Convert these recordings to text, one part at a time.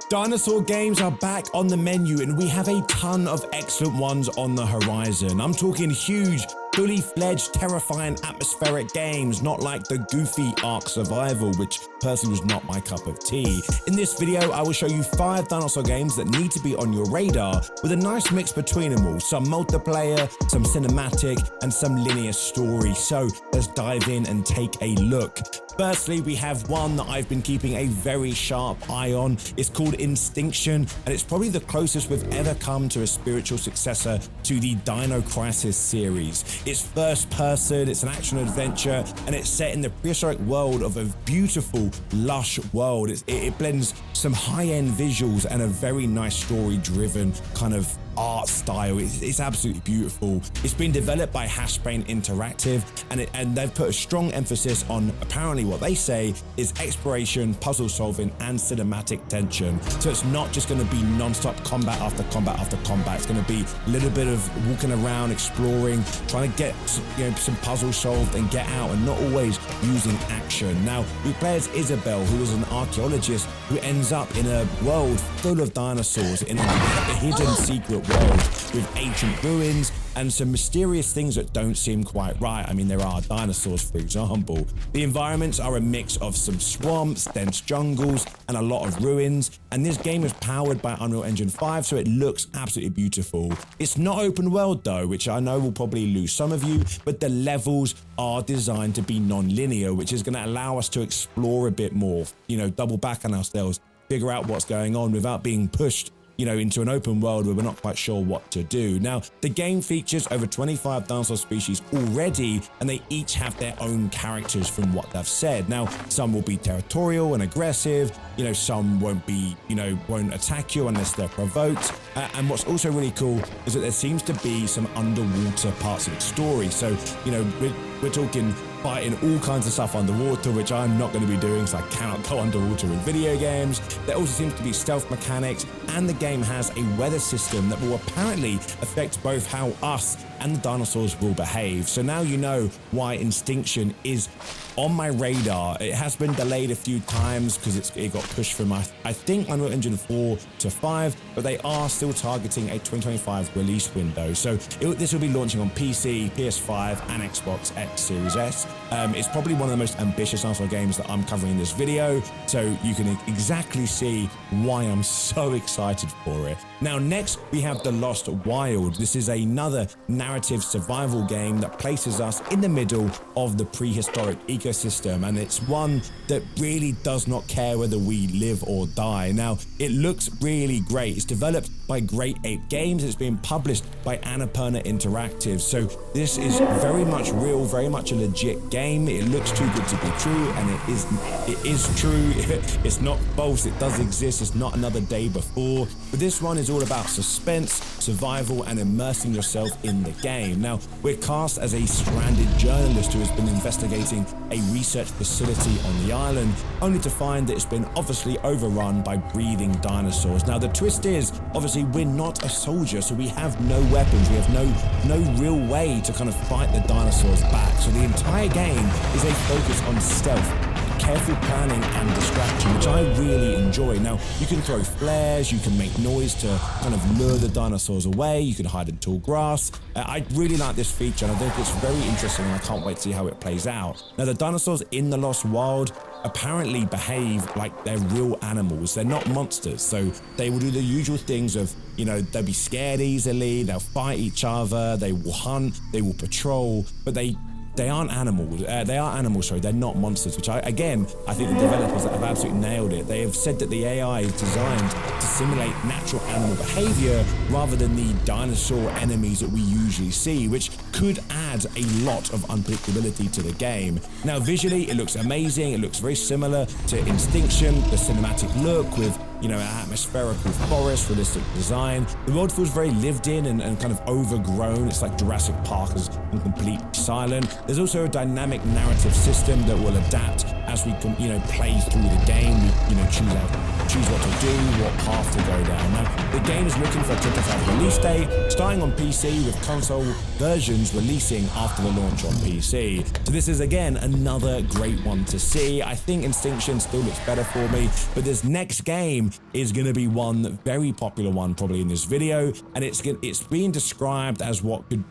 Dinosaur games are back on the menu and we have a ton of excellent ones on the horizon. I'm talking huge, fully fledged, terrifying atmospheric games, not like the goofy Ark Survival, which personally was not my cup of tea. In this video, I will show you 5 dinosaur games that need to be on your radar with a nice mix between them all. Some multiplayer, some cinematic, and some linear story. So let's dive in and take a look. Firstly, we have one that I've been keeping a very sharp eye on. It's called Instinction, and it's probably the closest we've ever come to a spiritual successor to the Dino Crisis series. It's first person, it's an action adventure, and it's set in the prehistoric world of a beautiful, lush world. It blends some high-end visuals and a very nice story-driven kind of art style. It's absolutely beautiful. It's been developed by Hashbrain Interactive, and they've put a strong emphasis on apparently what they say is exploration, puzzle solving, and cinematic tension. So it's not just going to be non-stop combat after combat after combat. It's going to be a little bit of walking around, exploring, trying to get some puzzles solved and get out, and not always using action. Now, we play as Isabel, who is an archaeologist who ends up in a world full of dinosaurs in a hidden secret world with ancient ruins and some mysterious things that don't seem quite right. I mean, there are dinosaurs, for example. The environments are a mix of some swamps, dense jungles, and a lot of ruins. And this game is powered by Unreal Engine 5, so it looks absolutely beautiful. It's not open world though, which I know will probably lose some of you, but the levels are designed to be non-linear, which is gonna allow us to explore a bit more, double back on ourselves, figure out what's going on without being pushed into an open world where we're not quite sure what to do. Now, the game features over 25 dinosaur species already, and they each have their own characters from what they've said. Now, some will be territorial and aggressive, some won't attack you unless they're provoked. And what's also really cool is that there seems to be some underwater parts of the story. So, we're talking fighting all kinds of stuff underwater, which I'm not going to be doing, so I cannot go underwater in video games. There also seems to be stealth mechanics, and the game has a weather system that will apparently affect both how us and the dinosaurs will behave. So now you know why Instinction is on my radar. It has been delayed a few times because it got pushed from, I think, Unreal Engine 4 to 5, but they are still targeting a 2025 release window. So this will be launching on PC, PS5, and Xbox X Series S. It's probably one of the most ambitious dinosaur games that I'm covering in this video, so you can exactly see why I'm so excited for it. Now, next we have The Lost Wild. This is another narrative survival game that places us in the middle of the prehistoric ecosystem, and it's one that really does not care whether we live or die. Now, it looks really great. It's developed by Great Ape Games. It's being published by Annapurna Interactive. So this is very much real, very much a legit game. It looks too good to be true, and it is true. It's not false. It does exist. It's not another day before. But this one is all about suspense, survival, and immersing yourself in the game. Now, we're cast as a stranded journalist who has been investigating a research facility on the island, only to find that it's been obviously overrun by breathing dinosaurs. Now, the twist is, obviously, we're not a soldier, so we have no weapons. We have no real way to kind of fight the dinosaurs back. So the entire game is a focus on stealth, careful planning, and distraction, which I really enjoy. Now, you can throw flares, you can make noise to kind of lure the dinosaurs away, you can hide in tall grass. I really like this feature, and I think it's very interesting, and I can't wait to see how it plays out. Now, the dinosaurs in The Lost Wild apparently behave like they're real animals. They're not monsters, so they will do the usual things of, they'll be scared easily, they'll fight each other, they will hunt, they will patrol, but they aren't animals. They are animals, sorry. They're not monsters, which I think the developers have absolutely nailed it. They have said that the AI is designed to simulate natural animal behavior rather than the dinosaur enemies that we usually see, which could add a lot of unpredictability to the game. Now, visually, it looks amazing. It looks very similar to Instinction, the cinematic look with an atmospherical forest, realistic design. The world feels very lived in and kind of overgrown. It's like Jurassic Park is completely silent. There's also a dynamic narrative system that will adapt as we can, play through the game. We, choose what to do, what path to go down. Now, the game is looking for a tentative release date, starting on PC with console versions releasing after the launch on PC. So this is, again, another great one to see. I think Instinction still looks better for me, but this next game is going to be one very popular one probably in this video, and it's being described as what could,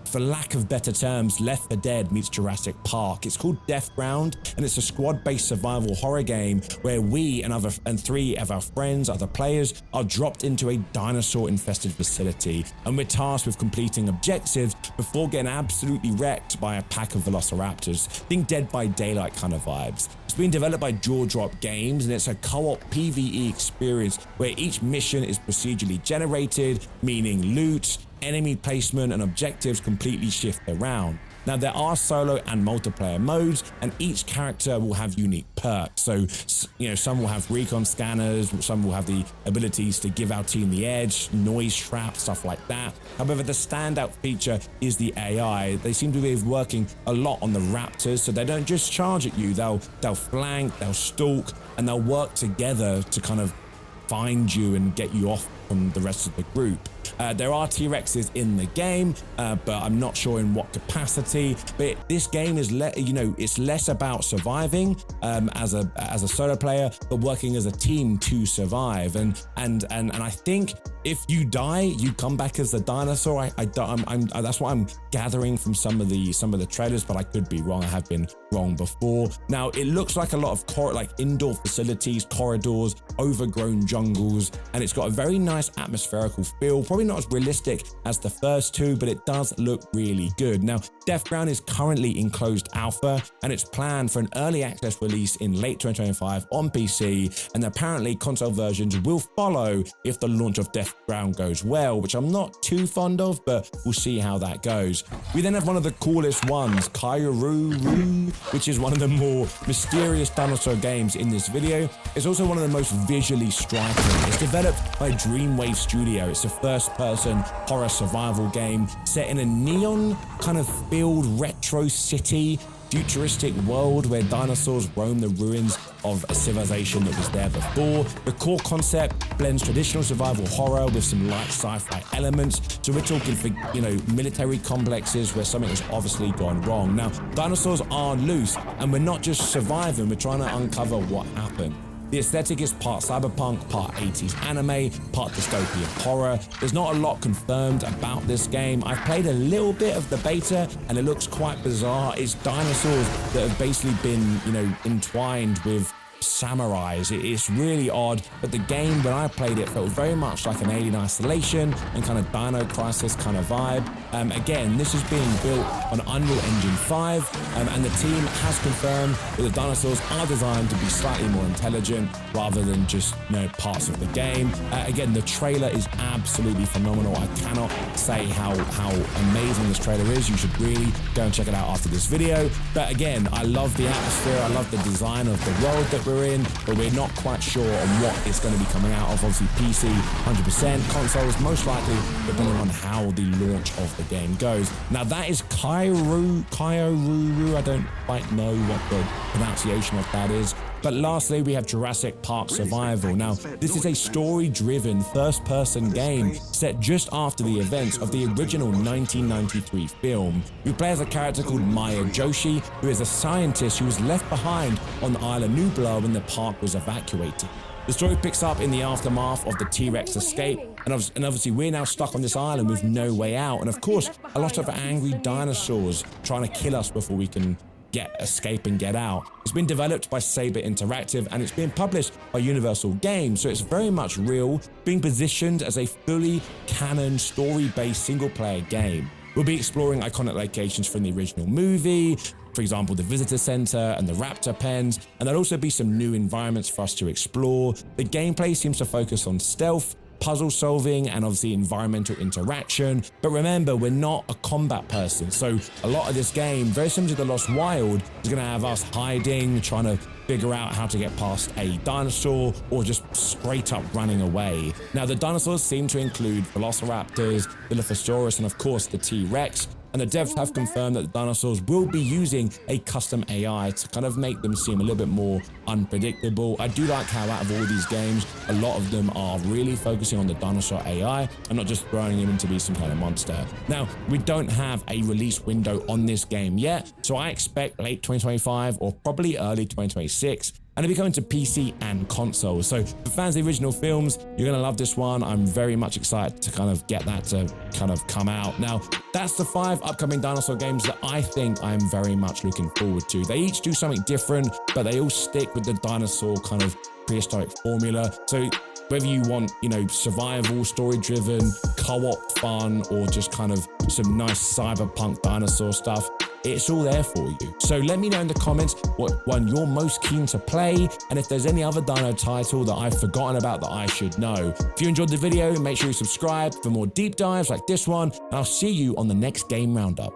for lack of better terms, Left 4 Dead meets Jurassic Park. It's called Deathground, and it's a squad-based survival horror game where we and 3 of our friends, other players, are dropped into a dinosaur-infested facility, and we're tasked with completing objectives before getting absolutely wrecked by a pack of velociraptors. Think Dead by Daylight kind of vibes. It's been developed by Jaw Drop Games, and it's a co-op PvE experience where each mission is procedurally generated, meaning loot, enemy placement, and objectives completely shift around. Now, there are solo and multiplayer modes, and each character will have unique perks. So, some will have recon scanners, some will have the abilities to give our team the edge, noise traps, stuff like that. However, the standout feature is the AI. They seem to be working a lot on the raptors, so they don't just charge at you. They'll flank, they'll stalk, and they'll work together to kind of find you and get you off from the rest of the group. There are T-Rexes in the game, but I'm not sure in what capacity. But this game is, it's less about surviving as a solo player, but working as a team to survive. And I think if you die, you come back as the dinosaur. That's what I'm gathering from some of the trailers, but I could be wrong. I have been wrong before. Now, it looks like a lot of indoor facilities, corridors, overgrown jungles, and it's got a very nice atmospherical feel. Probably not as realistic as the first two, but it does look really good. Now, Deathground is currently in closed alpha, and it's planned for an early access release in late 2025 on PC, and apparently console versions will follow if the launch of Deathground goes well, which I'm not too fond of, but we'll see how that goes. We then have one of the coolest ones, Kyōryū, which is one of the more mysterious dinosaur games in this video. It's also one of the most visually striking. It's developed by Dreamwave Studio. It's a first-person horror survival game set in a neon kind of filled retro city, futuristic world where dinosaurs roam the ruins of a civilization that was there before. The core concept blends traditional survival horror with some light sci-fi elements. So we're talking for, military complexes where something has obviously gone wrong. Now, dinosaurs are loose, and we're not just surviving, we're trying to uncover what happened. The aesthetic is part cyberpunk, part 80s anime, part dystopian horror. There's not a lot confirmed about this game. I've played a little bit of the beta, and it looks quite bizarre. It's dinosaurs that have basically been, entwined with samurais. It's really odd, but the game, when I played it, felt very much like an Alien Isolation and kind of Dino Crisis kind of vibe. Again, this is being built on Unreal Engine 5, and the team has confirmed that the dinosaurs are designed to be slightly more intelligent rather than just, parts of the game. Again, the trailer is absolutely phenomenal. I cannot say how amazing this trailer is. You should really go and check it out after this video. But again, I love the atmosphere. I love the design of the world that we're in, but we're not quite sure on what it's going to be coming out of. Obviously, PC 100%, consoles most likely, depending on how the launch of the game goes. Now, that is Kyōryū. I don't quite know what the pronunciation of that is. But lastly, we have Jurassic Park Survival. Now, this is a story-driven first-person game set just after the events of the original 1993 film. You play as a character called Maya Joshi, who is a scientist who was left behind on the Isle of Nublar when the park was evacuated. The story picks up in the aftermath of the T-Rex escape, and obviously we're now stuck on this island with no way out, and of course, a lot of angry dinosaurs trying to kill us before we can escape and get out. It's been developed by Saber Interactive, and it's been published by Universal Games, so it's very much real, being positioned as a fully canon story-based single-player game. We'll be exploring iconic locations from the original movie, for example, the visitor center and the raptor pens, and there'll also be some new environments for us to explore. The gameplay seems to focus on stealth, puzzle solving, and obviously environmental interaction. But remember, we're not a combat person, so a lot of this game, very similar to The Lost Wild, is going to have us hiding, trying to figure out how to get past a dinosaur, or just straight up running away. Now, the dinosaurs seem to include Velociraptors, Dilophosaurus, and of course the T-Rex. and the devs have confirmed that the dinosaurs will be using a custom AI to kind of make them seem a little bit more unpredictable. I do like how out of all these games, a lot of them are really focusing on the dinosaur AI and not just throwing him in to be some kind of monster. Now, we don't have a release window on this game yet, so I expect late 2025 or probably early 2026. And it'll be coming to PC and console. So for fans of the original films, you're gonna love this one. I'm very much excited to kind of get that to kind of come out. Now, that's the 5 upcoming dinosaur games that I think I'm very much looking forward to. They each do something different, but they all stick with the dinosaur kind of prehistoric formula. So whether you want, you know, survival, story-driven, co-op fun, or just kind of some nice cyberpunk dinosaur stuff, it's all there for you. So let me know in the comments what one you're most keen to play, and if there's any other dino title that I've forgotten about that I should know. If you enjoyed the video, make sure you subscribe for more deep dives like this one, and I'll see you on the next game roundup.